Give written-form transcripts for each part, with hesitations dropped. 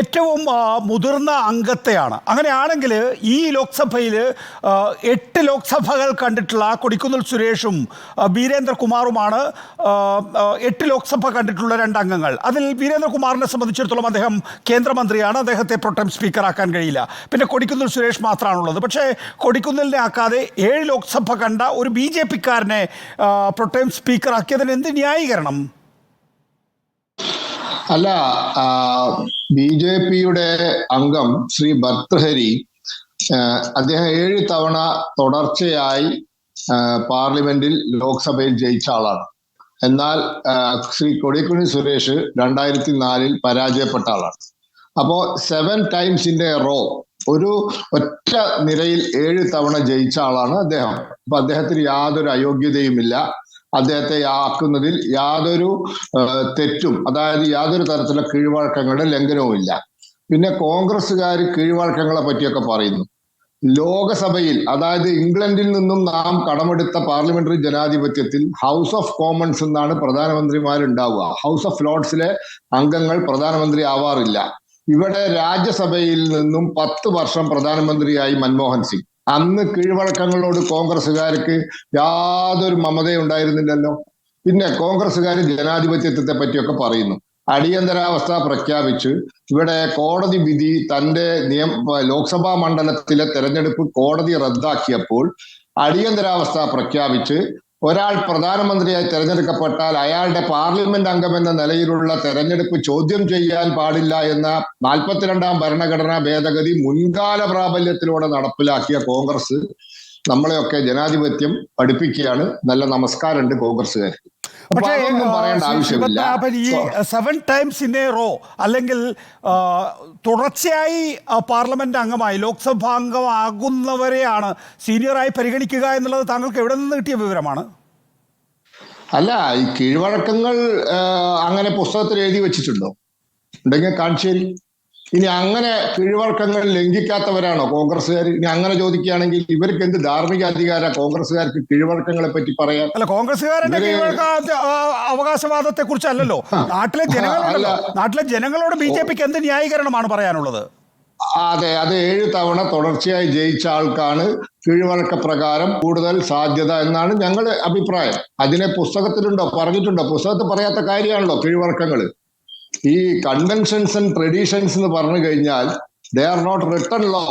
ഏറ്റവും മുതിർന്ന അംഗത്തെയാണ്. അങ്ങനെയാണെങ്കിൽ ഈ ലോക്സഭയിൽ 8 ലോക്സഭകൾ കണ്ടിട്ടുള്ള കൊടിക്കുന്നിൽ സുരേഷും വീരേന്ദ്രകുമാറുമാണ് 8 ലോക്സഭ കണ്ടിട്ടുള്ള 2 അംഗങ്ങൾ. അതിൽ വീരേന്ദ്രകുമാറിനെ സംബന്ധിച്ചിടത്തോളം അദ്ദേഹം കേന്ദ്രമന്ത്രിയാണ്, അദ്ദേഹത്തെ പ്രൊട്ടം സ്പീക്കറാക്കാൻ കഴിയില്ല. പിന്നെ കൊടിക്കുന്നിൽ സുരേഷ് മാത്രമാണുള്ളത്. പക്ഷേ കൊടിക്കുന്നിലിനെ ആക്കാതെ 7 ലോക്സഭ കണ്ട ഒരു BJP-ക്കാരനെ പ്രൊട്ടം സ്പീക്കറാക്കിയതിന് എന്ത് ന്യായീകരണം? അല്ല, BJP-യുടെ അംഗം ശ്രീ ഭർത്തൃഹരി അദ്ദേഹം 7 തവണ തുടർച്ചയായി പാർലമെന്റിൽ ലോക്സഭയിൽ ജയിച്ച ആളാണ്. എന്നാൽ ശ്രീ കൊടിക്കുന്നിൽ സുരേഷ് 2004 പരാജയപ്പെട്ട ആളാണ്. അപ്പോ 7 ടൈംസ് ഇൻ എ റോ, ഒരു ഒറ്റ നിരയിൽ 7 തവണ ജയിച്ച ആളാണ് അദ്ദേഹം. അപ്പൊ അദ്ദേഹത്തിന് യാതൊരു അയോഗ്യതയുമില്ല. അദ്ദേഹത്തെ ആക്കുന്നതിൽ യാതൊരു തെറ്റും, അതായത് യാതൊരു തരത്തിലുള്ള കീഴ്വഴക്കങ്ങളുടെ ലംഘനവുമില്ല. പിന്നെ കോൺഗ്രസ്സുകാർ കീഴ്വഴക്കങ്ങളെ പറ്റിയൊക്കെ പറയുന്നു. ലോകസഭയിൽ, അതായത് ഇംഗ്ലണ്ടിൽ നിന്നും നാം കടമെടുത്ത പാർലമെന്ററി ജനാധിപത്യത്തിൽ ഹൗസ് ഓഫ് കോമൺസ് എന്നാണ് പ്രധാനമന്ത്രിമാരുണ്ടാവുക. ഹൗസ് ഓഫ് ലോർഡ്സിലെ അംഗങ്ങൾ പ്രധാനമന്ത്രി ആവാറില്ല. ഇവിടെ രാജ്യസഭയിൽ നിന്നും 10 വർഷം പ്രധാനമന്ത്രിയായി മൻമോഹൻ സിംഗ്. അന്ന് കീഴ്വഴക്കങ്ങളോട് കോൺഗ്രസ്സുകാർക്ക് യാതൊരു മമതയുണ്ടായിരുന്നില്ലല്ലോ. പിന്നെ കോൺഗ്രസ്സുകാർ ജനാധിപത്യത്തെ പറ്റിയൊക്കെ പറയുന്നു. അടിയന്തരാവസ്ഥ പ്രഖ്യാപിച്ച് ഇവിടെ കോടതി വിധി തന്റെ ലോക്സഭാ മണ്ഡലത്തിലെ തെരഞ്ഞെടുപ്പ് കോടതി റദ്ദാക്കിയപ്പോൾ അടിയന്തരാവസ്ഥ പ്രഖ്യാപിച്ച് ഒരാൾ പ്രധാനമന്ത്രിയായി തെരഞ്ഞെടുക്കപ്പെട്ടാൽ അയാളുടെ പാർലമെന്റ് അംഗമെന്ന നിലയിലുള്ള തെരഞ്ഞെടുപ്പ് ചോദ്യം ചെയ്യാൻ പാടില്ല എന്ന 42-ാം ഭരണഘടനാ ഭേദഗതി മുൻകാല പ്രാബല്യത്തിലൂടെ നടപ്പിലാക്കിയ കോൺഗ്രസ് നമ്മളെയൊക്കെ ജനാധിപത്യം പഠിപ്പിക്കുകയാണ്. നല്ല നമസ്കാരമുണ്ട് കോൺഗ്രസ്സുകാർക്ക്. പക്ഷേ പറയേണ്ട ആവശ്യമില്ല. ഈ 7 ടൈംസ് ഇൻ എ റോ, അല്ലെങ്കിൽ തുടർച്ചയായി പാർലമെന്റ് അംഗമായി ലോക്സഭാ അംഗമാകുന്നവരെയാണ് സീനിയറായി പരിഗണിക്കുക എന്നുള്ളത് താങ്കൾക്ക് എവിടെ നിന്ന് കിട്ടിയ വിവരമാണ്? അല്ല, ഈ കീഴ്വഴക്കങ്ങൾ അങ്ങനെ പുസ്തകത്തിൽ എഴുതി വെച്ചിട്ടുണ്ടോ? ഉണ്ടെങ്കിൽ കാണിച്ചേരി. ഇനി അങ്ങനെ കീഴ്വഴക്കങ്ങൾ ലംഘിക്കാത്തവരാണോ കോൺഗ്രസ്സുകാർ? ഇനി അങ്ങനെ ചോദിക്കുകയാണെങ്കിൽ ഇവർക്ക് എന്ത് ധാർമ്മിക അധികാര കോൺഗ്രസ്സുകാർക്ക് കീഴ്വഴക്കങ്ങളെ പറ്റി പറയാൻ? അല്ല, കോൺഗ്രസ്സുകാരുടെ അവകാശവാദത്തെ കുറിച്ചല്ലല്ലോ, നാട്ടിലെ ജനങ്ങളോട് BJP-ക്ക് എന്ത് ന്യായീകരണമാണ് പറയാനുള്ളത്? അതെ, അത് 7 തവണ തുടർച്ചയായി ജയിച്ച ആൾക്കാണ് കീഴ്വഴക്ക പ്രകാരം കൂടുതൽ സാധ്യത എന്നാണ് ഞങ്ങളുടെ അഭിപ്രായം. അതിനെ പുസ്തകത്തിലുണ്ടോ, പറഞ്ഞിട്ടുണ്ടോ? പുസ്തകത്തിൽ പറയാത്ത കാര്യമാണല്ലോ കീഴ്വഴക്കങ്ങൾ. ഈ കൺവെൻഷൻസ് ആൻഡ് ട്രഡീഷൻസ് എന്ന് പറഞ്ഞു കഴിഞ്ഞാൽ they are not written law,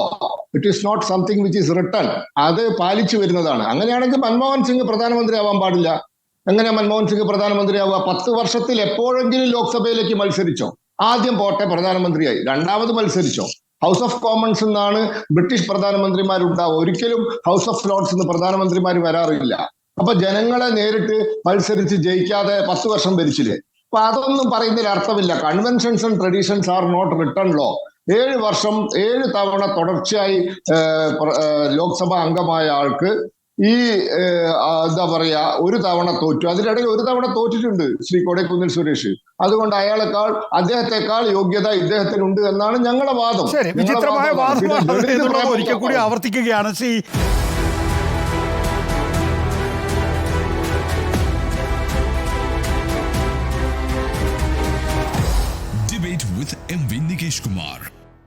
it is not something which is written. അത് പാലിച്ചു വരുന്നതാണ്. അങ്ങനെയാണെങ്കിൽ മൻമോഹൻ സിംഗ് പ്രധാനമന്ത്രി ആവാൻ പാടില്ല. എങ്ങനെയാ മൻമോഹൻ സിംഗ് പ്രധാനമന്ത്രി ആവുക? 10 വർഷത്തിൽ എപ്പോഴെങ്കിലും ലോക്സഭയിലേക്ക് മത്സരിച്ചോ? ആദ്യം പോട്ടെ പ്രധാനമന്ത്രിയായി, രണ്ടാമത് മത്സരിച്ചോ? ഹൗസ് ഓഫ് കോമൺസ് എന്നാണ് ബ്രിട്ടീഷ് പ്രധാനമന്ത്രിമാരുണ്ടാവുക. ഒരിക്കലും ഹൗസ് ഓഫ് ലോർഡ്സ് എന്ന് പ്രധാനമന്ത്രിമാർ വരാറില്ല. അപ്പൊ ജനങ്ങളെ നേരിട്ട് മത്സരിച്ച് ജയിക്കാതെ 10 വർഷം ഭരിച്ചില്ലേ? അപ്പൊ അതൊന്നും പറയുന്നതിൽ അർത്ഥമില്ല. Conventions and traditions are not written law. 7 വർഷം 7 തവണ തുടർച്ചയായി ലോക്സഭ അംഗമായ ആൾക്ക് ഈ എന്താ പറയാ, 1 തവണ തോറ്റു. അതിനിടയിൽ 1 തവണ തോറ്റിട്ടുണ്ട് ശ്രീ കൊടിക്കുന്നിൽ സുരേഷ്. അതുകൊണ്ട് അദ്ദേഹത്തെക്കാൾ യോഗ്യത ഇദ്ദേഹത്തിനുണ്ട് എന്നാണ് ഞങ്ങളുടെ വാദം. വിചിത്രമായ വാദമാണ് ഒരിക്കൽ കൂടി ആവർത്തിക്കുകയാണ് ശ്രീ